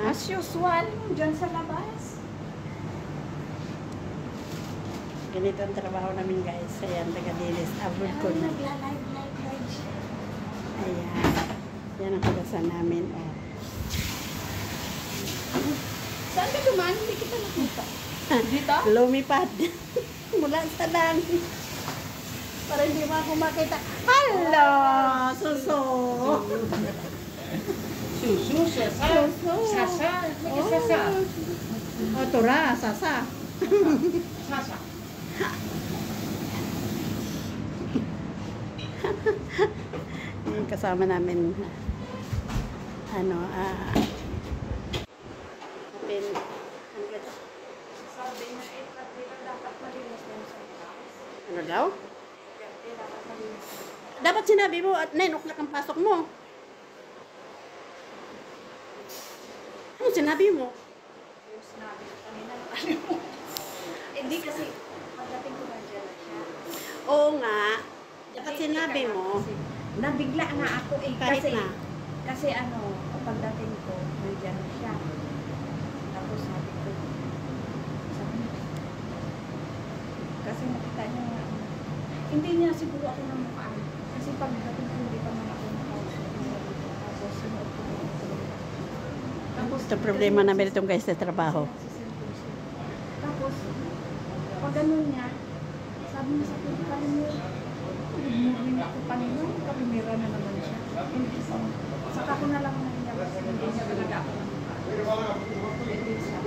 As usual, dyan sa labas. Ganito ang trabaho namin guys. Ayan, taga-linis. Abroad ko na. Nagla-live siya. Ayan. Yan ang kalasan namin. Oh. Saan ka dumaan? Hindi kita nakita. Dito? Lumipad. Mula sa langit. Para hindi mo ako makita. Hello! Suso! Susu, sasa. Suso. Sasa. May sasa. Oh, tura. Sasa. Sasa. Yung kasama namin. Ano, open. Sabi na 8:30 dapat malinis din sa house. Ano daw? Dapat malinis. Dapat sinabi mo at 9 o'clock ang pasok mo. Ano sinabi mo? Yung sinabi ko kanina na hindi kasi pagdating ko na dyan na siya. Oo nga. Dapat sinabi mo. Nabigla nga ako eh. Kahit Kasi, na. kasi ano, pagdating ko, nandiyan na siya. Tapos sabi ko, kasi nakita niya nga, hindi niya siguro ako ng mukhaan. Kasi pagdating ko, hindi pa man ako nakauso. Tapos sinuot ko na ito. Tapos, Ito problema namin itong guys sa trabaho. Tapos, pag ganun niya, sabi niya sa akin, Kalimir, rin ako Panginoon, Kalimira na naman siya. Hindi sa saka ko na lang nangyayabas, hindi niya talaga ako ng hindi siya.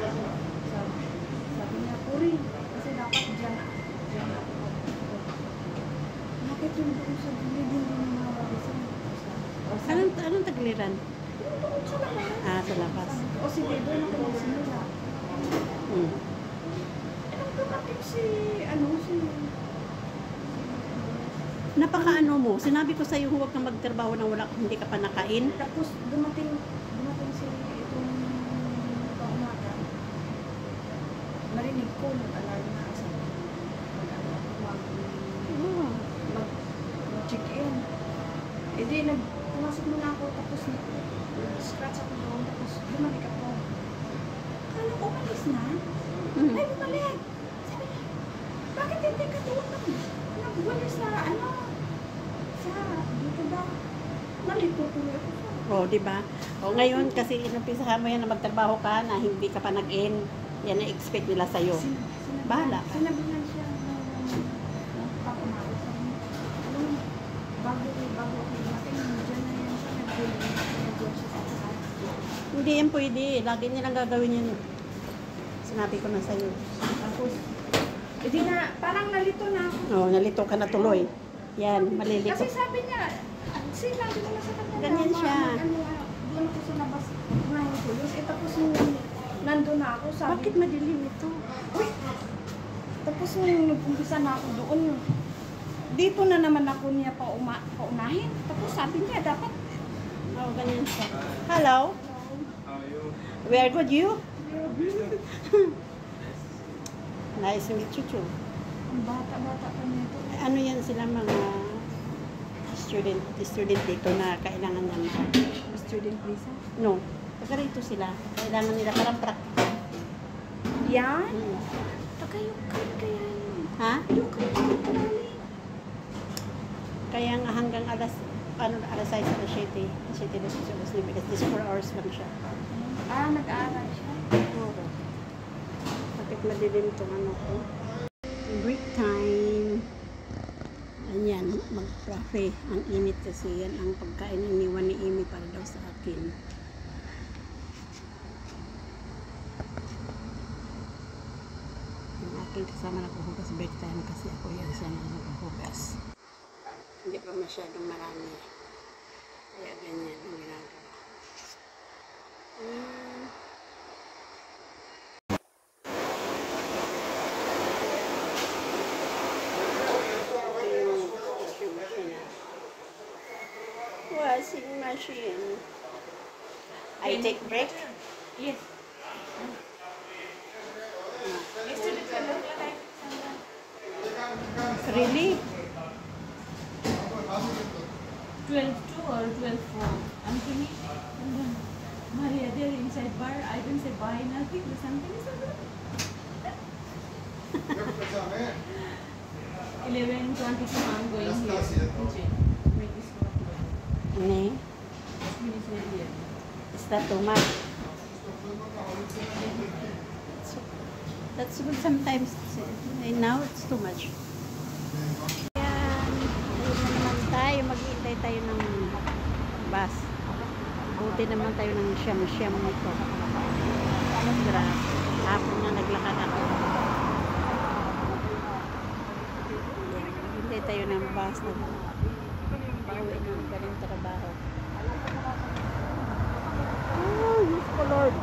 Sabi niya, Puri, kasi dapat dyan ako. Bakit yung doon sa gilid hindi niya mawawasan? Anong tagliran? Doon sa labas. Ah, sa labas. O sige, doon ako magsimula. Hmm. Anong dumating si, si Napaka-ano mo, sinabi ko sa'yo huwag kang magtrabaho nang hindi ka pa nakain. tapos dumating si itong paumaga. Narinig ko nag-alarm na sa mag-check in. E di, pumasok muna ako tapos scratch ako doon tapos bumalik ako. Kala ko umalis na? Ay, bumalik! Sabi niya, bakit hindi ka doon nagwalis na sa dito ba? Nalito tuloy ako. O, di ba? O, ngayon kasi inumpisahan mo yan na magtrabaho ka na hindi ka pa nag-in. Yan ang expect nila sa'yo. Bahala ka. Sinabihan siya ng pag-umaga. Sabi niya, alam mo, bago ako dumating, dyan na yan siya, nag-build siya sa sasal. Hindi yan pwede. Lagi nilang gagawin yun. Sinabi ko na sa'yo. Tapos, hindi na, parang nalito na ako. O, nalito ka na tuloy. Yan, malilito. Kasi sabi niya, sinabi ko na sa kanya Ganyan siya. Doon ako sa labas, kumain ko yun. Tapos nung nandun na ako, sabi Bakit madilim ito? uy! Tapos nung nag-umpisa na ako doon, dito na naman ako niya paunahin. Tapos sabi niya, dapat Oo, ganyan siya. Hello? How are you? We are good, you? Nice to meet you too. ang bata-bata pa nito. Ano yan sila mga student dito na kailangan na Student visa? no, pagka rito sila, kailangan nila parang practical. Yan? Hmm. Tagayukan kaya yun. Ha? Yukan kaya. Kaya nga hanggang alas 6 alas 7 because this 4 hours lang siya. Nag-aaral siya. Oo. Bakit madilim itong ano ko? Break time. Ayan, mag-cafe. Ang init kasi yan. Ang pagkain iniwan ni Amy para daw sa akin. Yung aking kasama naghuhugas break time kasi ako yan siya na naghuhugas. Hindi pa masyadong marami. Kaya ganyan ang ginagawa. Washing machine. I take break? Yes. Really? 12-2 or 12-4. I'm finished. Maria, there inside bar, I didn't say buy nothing, the something is 11:22 I'm going here. Make this one. Ne? Minutes here. Is that too much? That's good sometimes. Now it's too much. Ayan. Ayun na naman tayo. Mag-iintay tayo ng bus. Buti naman tayo ng siyam-siyam nito. Grabe. Hapon na naglakad ako. Hintay tayo ng bus na pauwi ng galing trabaho. Oh, yes, Lord.